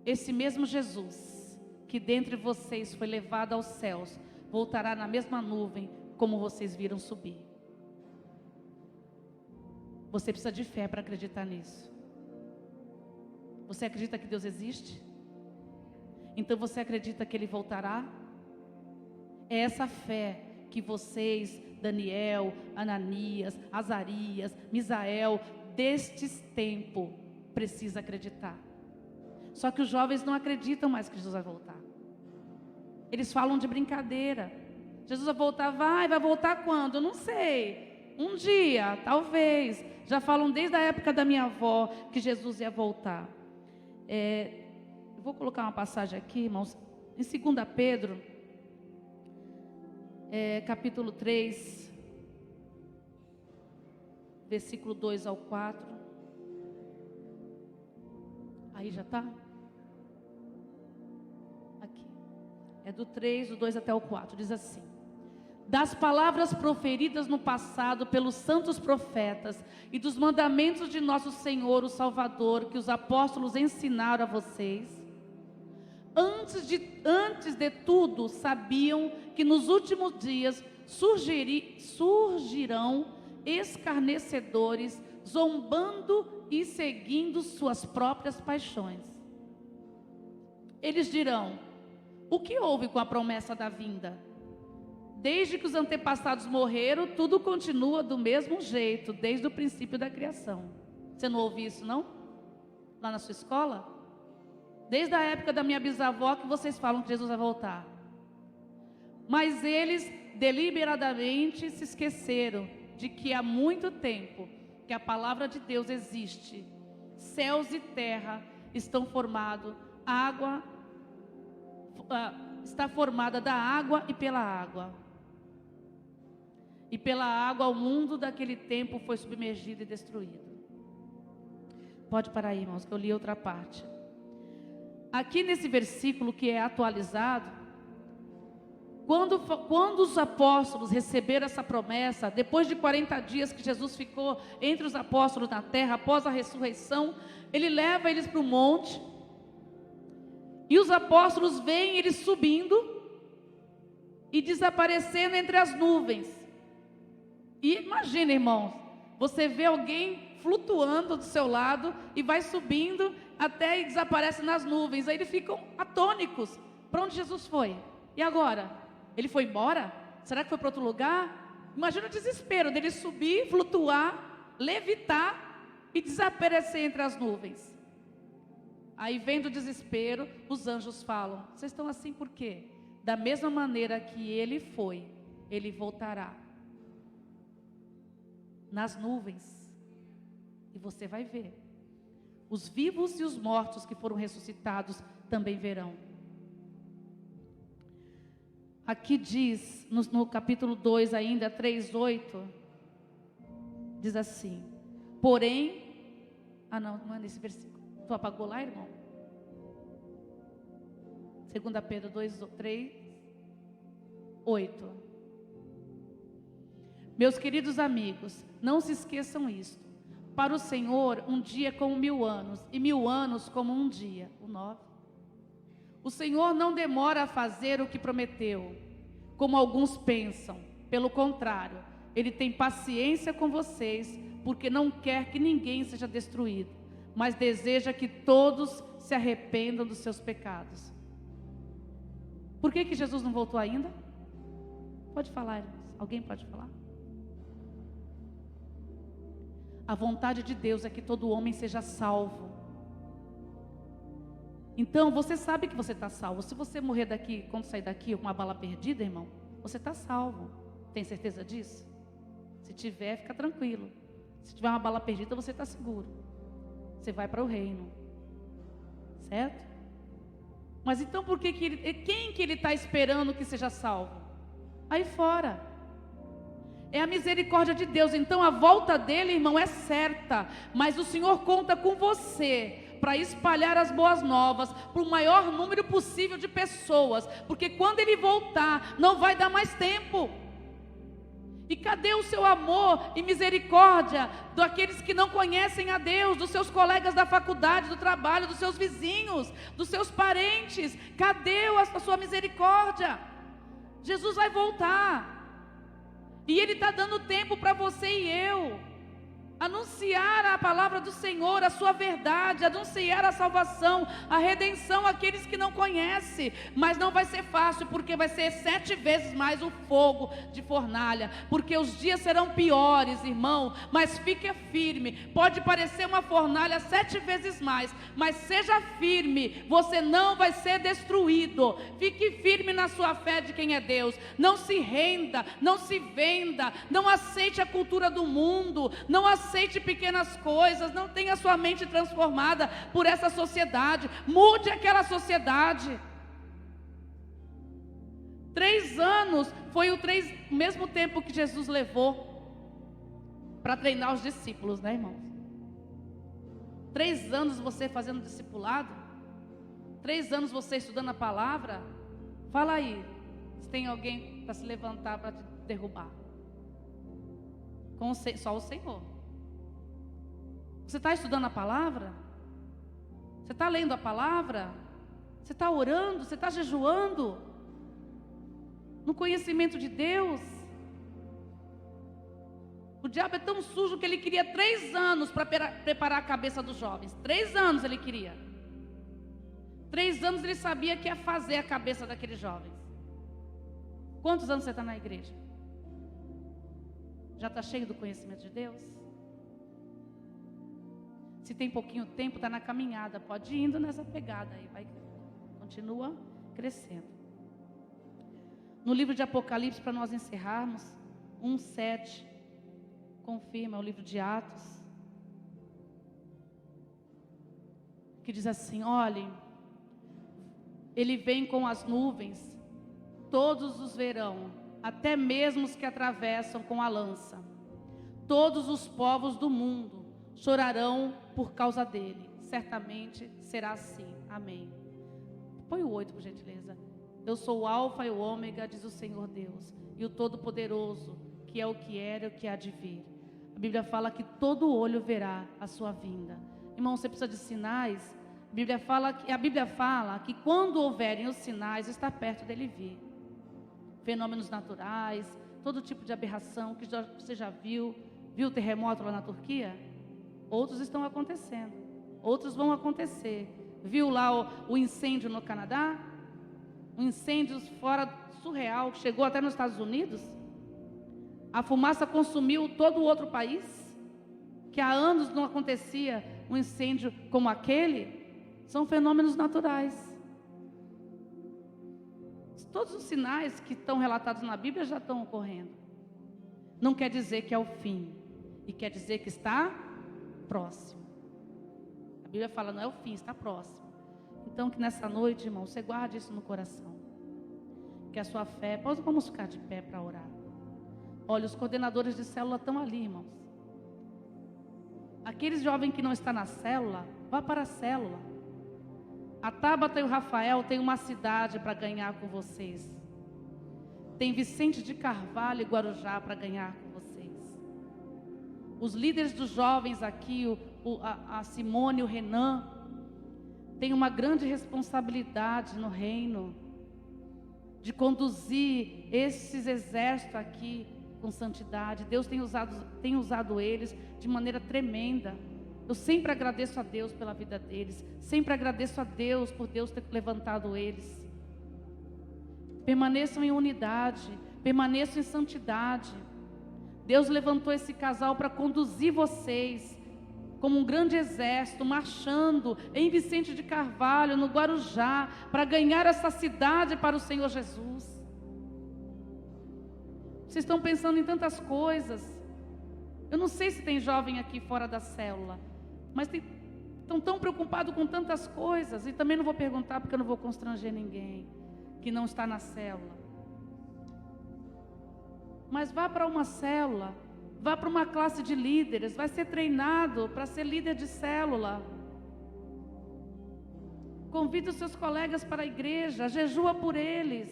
Esse mesmo Jesus, que dentre vocês foi levado aos céus, voltará na mesma nuvem como vocês viram subir. Você precisa de fé para acreditar nisso. Você acredita que Deus existe? Então você acredita que Ele voltará? É essa fé que vocês, Daniel, Ananias, Azarias, Misael, destes tempos, precisa acreditar. Só que os jovens não acreditam mais que Jesus vai voltar. Eles falam de brincadeira. Jesus vai voltar, vai voltar quando? Eu não sei. Um dia, talvez. Já falam desde a época da minha avó que Jesus ia voltar. Vou colocar uma passagem aqui, irmãos, em 2 Pedro, capítulo 3, versículo 2 ao 4. Aí já está? Aqui. É do 3, do 2 até o 4, diz assim: das palavras proferidas no passado pelos santos profetas e dos mandamentos de nosso Senhor, o Salvador, que os apóstolos ensinaram a vocês, antes de tudo, sabiam que nos últimos dias surgirão escarnecedores, zombando e seguindo suas próprias paixões. Eles dirão: o que houve com a promessa da vinda? Desde que os antepassados morreram, tudo continua do mesmo jeito, desde o princípio da criação. Você não ouve isso, não? Lá na sua escola? Desde a época da minha bisavó que vocês falam que Jesus vai voltar. Mas eles deliberadamente se esqueceram de que há muito tempo que a palavra de Deus existe. Céus e terra estão formados, está formada da água e pela água. E pela água o mundo daquele tempo foi submergido e destruído. Pode parar aí, irmãos, que eu li outra parte. Aqui nesse versículo que é atualizado, quando os apóstolos receberam essa promessa, depois de 40 dias que Jesus ficou entre os apóstolos na terra, após a ressurreição, Ele leva eles para o monte, e os apóstolos veem eles subindo e desaparecendo entre as nuvens. E imagina, irmãos, você vê alguém flutuando do seu lado e vai subindo até e desaparece nas nuvens. Aí eles ficam atônicos. Para onde Jesus foi? E agora? Ele foi embora? Será que foi para outro lugar? Imagina o desespero dele subir, flutuar, levitar e desaparecer entre as nuvens. Aí, vendo o desespero, os anjos falam: vocês estão assim por quê? Da mesma maneira que ele foi, ele voltará nas nuvens, e você vai ver. Os vivos e os mortos que foram ressuscitados também verão. Aqui diz, no capítulo 2 ainda, 3:8, diz assim: porém, não é nesse versículo, tu apagou lá, irmão? 2 Pedro 3:8. Meus queridos amigos, não se esqueçam isto. Para o Senhor, um dia é como 1000 anos, e 1000 anos como um dia. O 9. O Senhor não demora a fazer o que prometeu, como alguns pensam. Pelo contrário, Ele tem paciência com vocês, porque não quer que ninguém seja destruído, mas deseja que todos se arrependam dos seus pecados. Por que Jesus não voltou ainda? Pode falar, irmãos. Alguém pode falar? A vontade de Deus é que todo homem seja salvo. Então, você sabe que você está salvo. Se você morrer daqui, quando sair daqui com uma bala perdida, irmão, você está salvo. Tem certeza disso? Se tiver, fica tranquilo. Se tiver uma bala perdida, você está seguro. Você vai para o reino. Certo? Mas então, por que quem que ele está esperando que seja salvo? Aí fora. É a misericórdia de Deus. Então, a volta dele, irmão, é certa. Mas o Senhor conta com você para espalhar as boas novas para o maior número possível de pessoas, porque quando Ele voltar, não vai dar mais tempo. E cadê o seu amor e misericórdia daqueles que não conhecem a Deus, dos seus colegas da faculdade, do trabalho, dos seus vizinhos, dos seus parentes? Cadê a sua misericórdia? Jesus vai voltar, e Ele está dando tempo para você e eu anunciar a palavra do Senhor, a sua verdade, anunciar a salvação, a redenção àqueles que não conhecem. Mas não vai ser fácil, porque vai ser 7 vezes mais o fogo de fornalha, porque os dias serão piores, irmão. Mas fique firme. Pode parecer uma fornalha 7 vezes mais, mas seja firme, você não vai ser destruído. Fique firme na sua fé de quem é Deus. Não se renda, não se venda, não aceite a cultura do mundo, não aceite pequenas coisas, não tenha sua mente transformada por essa sociedade. Mude aquela sociedade. 3 anos foi o mesmo tempo que Jesus levou para treinar os discípulos, né, irmãos? 3 anos você fazendo discipulado, 3 anos você estudando a palavra. Fala aí, se tem alguém para se levantar para te derrubar. Só o Senhor. Você está estudando a palavra? Você está lendo a palavra? Você está orando? Você está jejuando? No conhecimento de Deus? O diabo é tão sujo que ele queria 3 anos para preparar a cabeça dos jovens. 3 anos ele queria. 3 anos ele sabia que ia fazer a cabeça daqueles jovens. Quantos anos você está na igreja? Já está cheio do conhecimento de Deus? Se tem pouquinho tempo, está na caminhada, pode ir indo nessa pegada aí, continua crescendo. No livro de Apocalipse, para nós encerrarmos, 1:7, confirma o livro de Atos, que diz assim: olhem, Ele vem com as nuvens, todos os verão, até mesmo os que atravessam com a lança. Todos os povos do mundo chorarão por causa dele. Certamente será assim. Amém. Põe o 8, por gentileza. Eu sou o Alfa e o Ômega, diz o Senhor Deus, e o Todo-Poderoso, que é o que era e o que há de vir. A Bíblia fala que todo olho verá a sua vinda. Irmão, você precisa de sinais? A Bíblia fala que quando houverem os sinais, está perto dele vir. Fenômenos naturais, todo tipo de aberração que você já viu. Viu o terremoto lá na Turquia? Outros estão acontecendo, outros vão acontecer. Viu lá o incêndio no Canadá? Um incêndio fora surreal, que chegou até nos Estados Unidos. A fumaça consumiu todo o outro país, que há anos não acontecia um incêndio como aquele. São fenômenos naturais. Todos os sinais que estão relatados na Bíblia já estão ocorrendo. Não quer dizer que é o fim, e quer dizer que está próximo. A Bíblia fala, não é o fim, está próximo. Então que nessa noite, irmão, você guarde isso no coração. que a sua fé... Vamos ficar de pé para orar. Olha, os coordenadores de célula estão ali, irmãos. Aqueles jovens que não estão na célula, vá para a célula. A Tabata e o Rafael têm uma cidade para ganhar com vocês. Tem Vicente de Carvalho e Guarujá para ganhar com vocês. Os líderes dos jovens aqui, a Simone e o Renan, têm uma grande responsabilidade no reino de conduzir esses exércitos aqui com santidade. Deus tem usado eles de maneira tremenda. Eu sempre agradeço a Deus pela vida deles. Sempre agradeço a Deus por Deus ter levantado eles. Permaneçam em unidade. Permaneçam em santidade. Deus levantou esse casal para conduzir vocês como um grande exército, marchando em Vicente de Carvalho, no Guarujá, para ganhar essa cidade para o Senhor Jesus. Vocês estão pensando em tantas coisas. Eu não sei se tem jovem aqui fora da célula, mas estão tão preocupados com tantas coisas. E também não vou perguntar, porque eu não vou constranger ninguém que não está na célula. Mas vá para uma célula, vá para uma classe de líderes, vai ser treinado para ser líder de célula. Convida os seus colegas para a igreja, jejua por eles.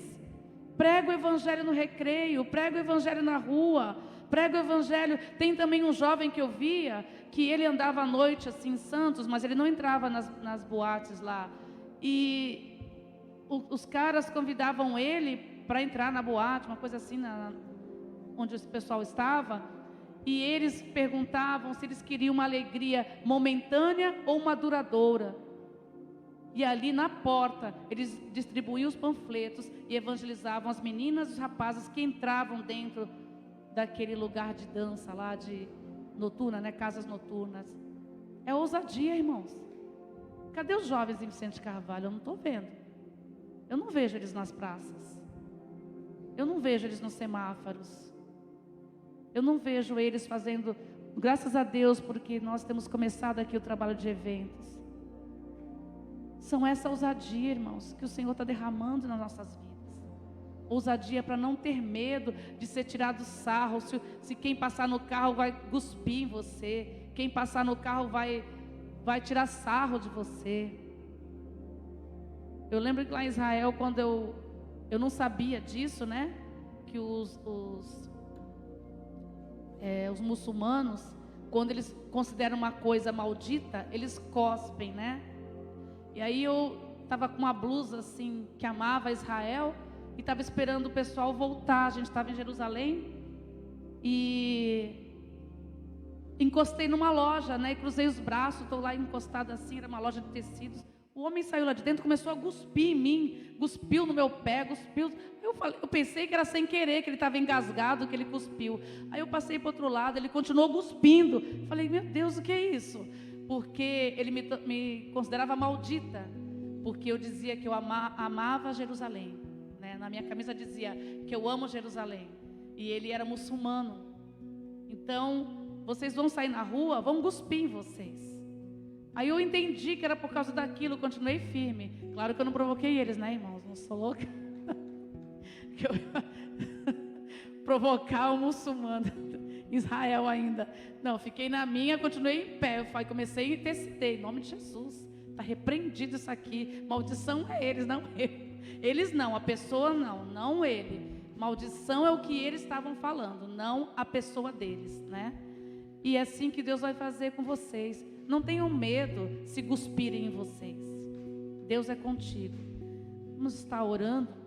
Prega o evangelho no recreio, prega o evangelho na rua, prega o evangelho. Tem também um jovem que eu via, que ele andava à noite assim em Santos, mas ele não entrava nas boates lá. E os caras convidavam ele para entrar na boate, uma coisa assim, onde o pessoal estava. E eles perguntavam se eles queriam uma alegria momentânea ou uma duradoura. E ali na porta, eles distribuíam os panfletos e evangelizavam as meninas e os rapazes que entravam dentro daquele lugar de dança lá, de noturna, né? Casas noturnas. É ousadia, irmãos. Cadê os jovens em Vicente Carvalho? Eu não estou vendo. Eu não vejo eles nas praças. Eu não vejo eles nos semáforos. Eu não vejo eles fazendo... Graças a Deus, porque nós temos começado aqui o trabalho de eventos. São essa ousadia, irmãos, que o Senhor está derramando nas nossas vidas. Ousadia para não ter medo de ser tirado sarro. Se quem passar no carro vai cuspir em você. Quem passar no carro vai tirar sarro de você. Eu lembro que lá em Israel, quando eu não sabia disso, né? Que os muçulmanos, quando eles consideram uma coisa maldita, eles cospem, né? E aí eu estava com uma blusa assim, que amava Israel, e estava esperando o pessoal voltar. A gente estava em Jerusalém, e encostei numa loja, né? E cruzei os braços, estou lá encostada assim, era uma loja de tecidos. O homem saiu lá de dentro, começou a cuspir em mim, cuspiu no meu pé, cuspiu. Eu pensei que era sem querer, que ele estava engasgado, que ele cuspiu. Aí eu passei para o outro lado, ele continuou cuspindo. Falei, meu Deus, o que é isso? Porque ele me considerava maldita, porque eu dizia que eu amava Jerusalém, né? Na minha camisa dizia que eu amo Jerusalém, e ele era muçulmano. Então, vocês vão sair na rua, vão cuspir em vocês. Aí eu entendi que era por causa daquilo, continuei firme. Claro que eu não provoquei eles, né, irmãos? Não sou louca. Que eu provocar o muçulmano, Israel ainda. Não, fiquei na minha, continuei em pé. Eu comecei a interceder, em nome de Jesus. Está repreendido isso aqui. Maldição é eles, não eu. Eles não, a pessoa não ele. Maldição é o que eles estavam falando, não a pessoa deles, né? E é assim que Deus vai fazer com vocês. Não tenham medo se cuspirem em vocês. Deus é contigo. Vamos estar orando.